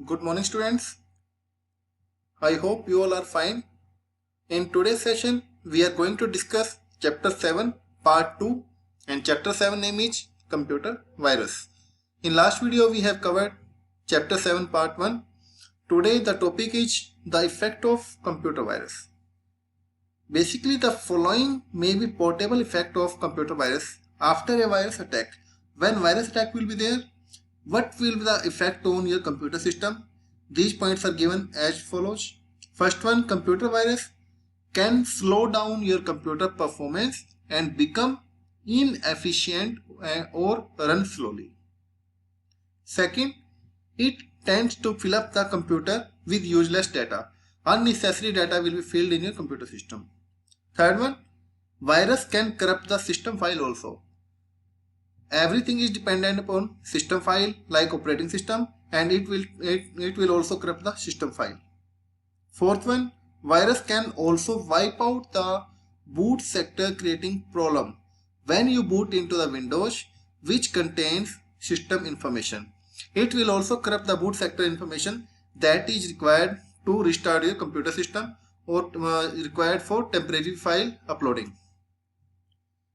Good morning, students. I hope you all are fine. In today's session, we are going to discuss Chapter 7, Part 2, and Chapter 7 name is Computer Virus. In last video, we have covered Chapter 7, Part 1. Today, the topic is the effect of computer virus. Basically, the following may be portable effect of computer virus after a virus attack. When virus attack will be there, what will be the effect on your computer system? These points are given as follows. First one, computer virus can slow down your computer performance and become inefficient or run slowly. Second, it tends to fill up the computer with useless data. Unnecessary data will be filled in your computer system. Third one, virus can corrupt the system file also. Everything is dependent upon system file like operating system, and it will also corrupt the system file. Fourth one, virus can also wipe out the boot sector, creating problem when you boot into the Windows which contains system information. It will also corrupt the boot sector information that is required to restart your computer system or required for temporary file uploading.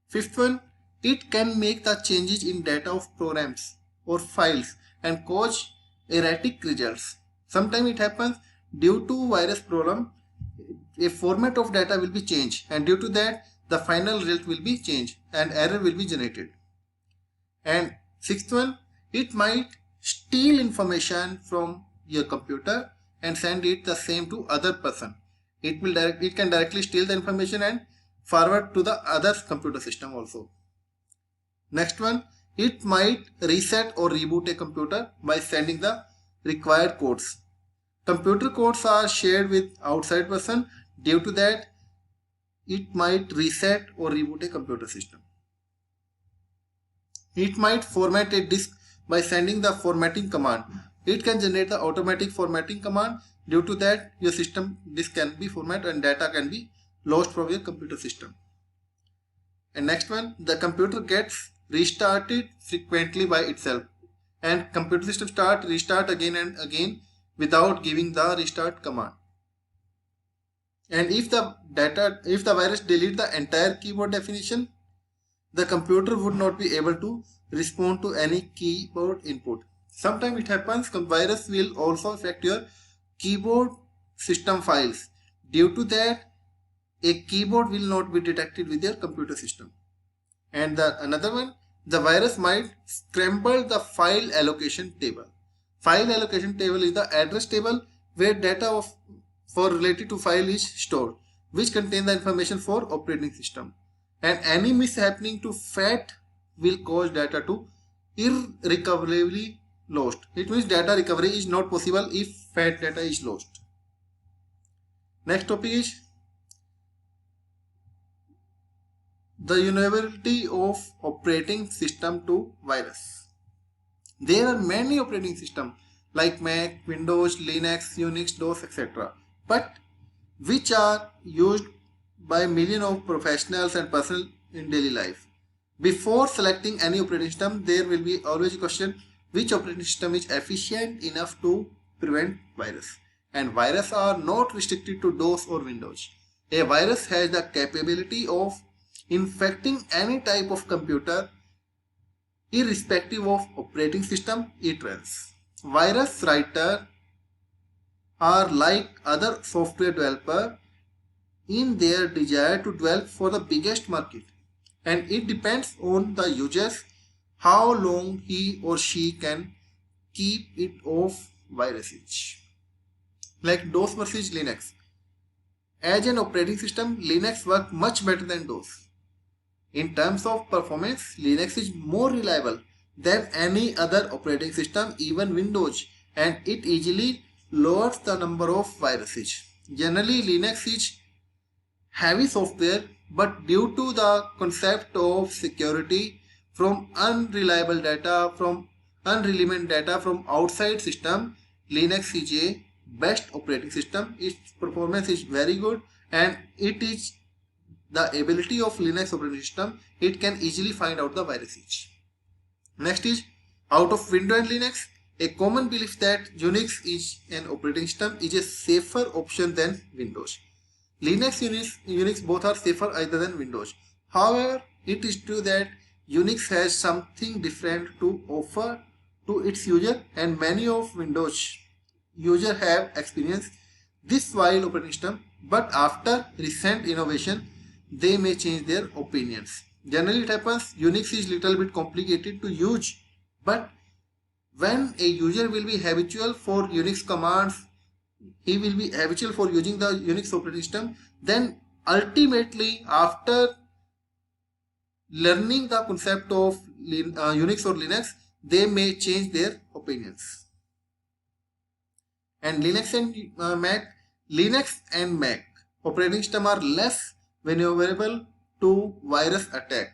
Fifth one, it can make the changes in data of programs or files and cause erratic results. Sometimes it happens due to virus problem, a format of data will be changed, and due to that the final result will be changed and error will be generated. And sixth one, it might steal information from your computer and send it the same to other person. It can directly steal the information and forward to the other computer system also. Next one, it might reset or reboot a computer by sending the required codes. Computer codes are shared with outside person. Due to that, it might reset or reboot a computer system. It might format a disk by sending the formatting command. It can generate the automatic formatting command. Due to that, your system disk can be formatted and data can be lost from your computer system. And next one, the computer gets restarted frequently by itself, and computer system restart again and again without giving the restart command. And if the virus delete the entire keyboard definition, the computer would not be able to respond to any keyboard input. Sometimes it happens virus will also affect your keyboard system files. Due to that, a keyboard will not be detected with your computer system. And another one, the virus might scramble the file allocation table. File allocation table is the address table where data for related to file is stored, which contain the information for operating system. And any mishappening to FAT will cause data to irrecoverably lost. It means data recovery is not possible if FAT data is lost. Next topic is the vulnerability of operating system to virus. There are many operating systems like Mac, Windows, Linux, Unix, DOS, etc. but which are used by millions of professionals and personnel in daily life. Before selecting any operating system, there will be always a question which operating system is efficient enough to prevent virus. And viruses are not restricted to DOS or Windows. A virus has the capability of infecting any type of computer irrespective of operating system it runs. Virus writers are like other software developers in their desire to develop for the biggest market, and it depends on the users how long he or she can keep it off viruses. Like DOS versus Linux. As an operating system, Linux works much better than DOS. In terms of performance, Linux is more reliable than any other operating system, even Windows, and it easily lowers the number of viruses. Generally, Linux is heavy software, but due to the concept of security from unreliable data, from unrelevant data from outside system, Linux is a best operating system. Its performance is very good, and it is the ability of Linux operating system, it can easily find out the viruses. Next is out of Windows and Linux, A common belief that Unix is an operating system is a safer option than Windows. Linux, Unix both are safer either than Windows. However, it is true that Unix has something different to offer to its user, and many of Windows users have experienced this while operating system, but after recent innovation, they may change their opinions. Generally, it happens Unix is little bit complicated to use, but when a user will be habitual for Unix commands, he will be habitual for using the Unix operating system, then ultimately after learning the concept of Unix or Linux, they may change their opinions. And Linux and Mac operating system are less vulnerable to virus attack,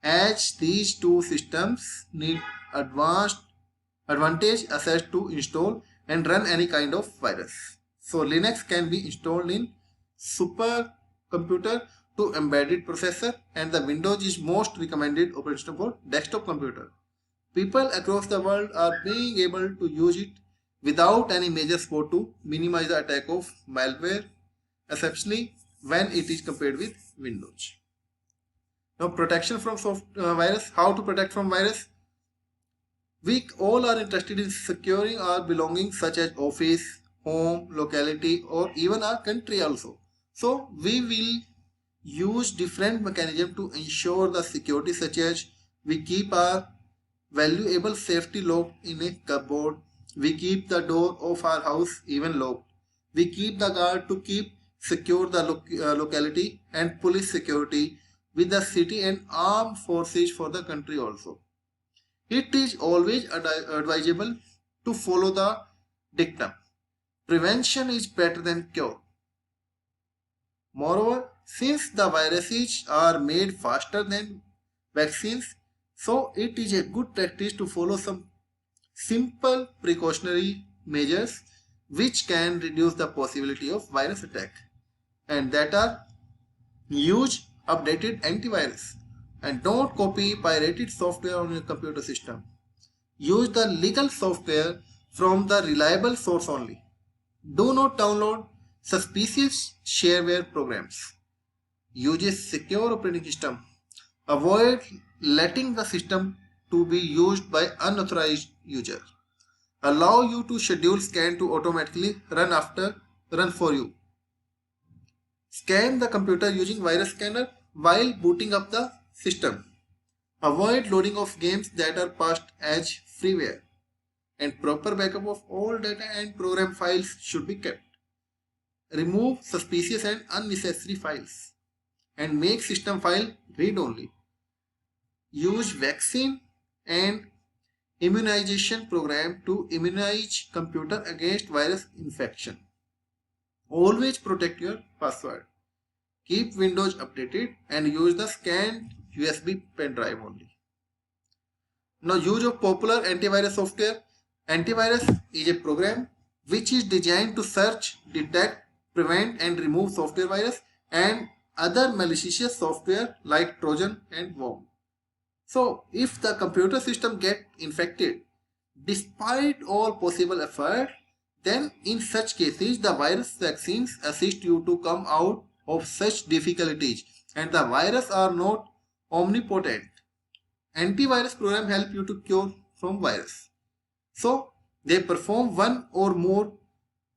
as these two systems need advantage access to install and run any kind of virus. So Linux can be installed in supercomputer to embedded processor, and the Windows is most recommended operating system for desktop computer. People across the world are being able to use it without any major support to minimize the attack of malware, especially when it is compared with Windows. Now, protection from virus. How to protect from virus? We all are interested in securing our belongings such as office, home, locality, or even our country also. So we will use different mechanisms to ensure the security, such as we keep our valuable safety locked in a cupboard. We keep the door of our house even locked. We keep the guard to keep secure the locality, and police security with the city and armed forces for the country also. It is always advisable to follow the dictum: prevention is better than cure. Moreover, since the viruses are made faster than vaccines, so it is a good practice to follow some simple precautionary measures which can reduce the possibility of virus attack, and that are: use updated antivirus, and don't copy pirated software on your computer system. Use the legal software from the reliable source only. Do not download suspicious shareware programs. Use a secure operating system. Avoid letting the system to be used by unauthorized user. Allow you to schedule scan to automatically run for you. Scan the computer using virus scanner while booting up the system. Avoid loading of games that are passed as freeware, and proper backup of all data and program files should be kept. Remove suspicious and unnecessary files and make system file read only. Use vaccine and immunization program to immunize computer against virus infection. Always protect your password. Keep Windows updated and use the scanned USB pen drive only. Now, use of popular antivirus software. Antivirus is a program which is designed to search, detect, prevent and remove software virus and other malicious software like Trojan and worm. So if the computer system get infected despite all possible effort, then in such cases the virus vaccines assist you to come out of such difficulties, and the virus are not omnipotent. Antivirus program help you to cure from virus. So they perform one or more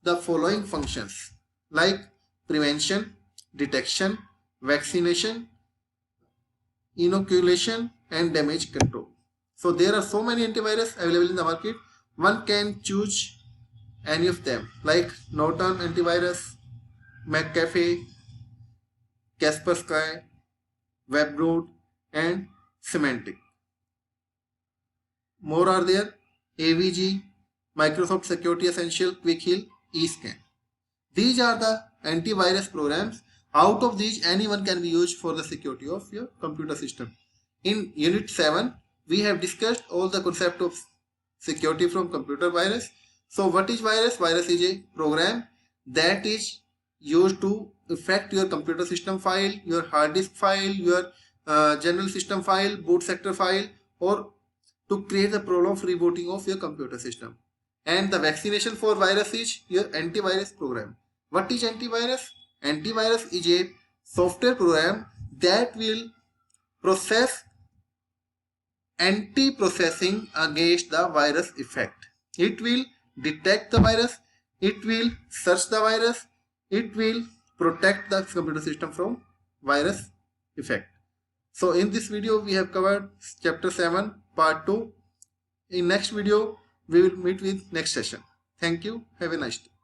the following functions like prevention, detection, vaccination, inoculation and damage control. So there are so many antivirus available in the market. One can choose any of them like Norton antivirus, McAfee, Kaspersky, Webroot and Symantec. More are there: AVG, Microsoft Security Essential, Quick Heal, eScan. These are the antivirus programs. Out of these, anyone can be used for the security of your computer system. In Unit 7, we have discussed all the concept of security from computer virus. So what is virus? Virus is a program that is used to affect your computer system file, your hard disk file, your general system file, boot sector file, or to create the problem of rebooting of your computer system. And the vaccination for virus is your antivirus program. What is antivirus? Antivirus is a software program that will process anti-processing against the virus effect. It will detect the virus, it will search the virus, it will protect the computer system from virus effect. So in this video we have covered chapter 7 part 2. In next video we will meet with next session. Thank you. Have a nice day.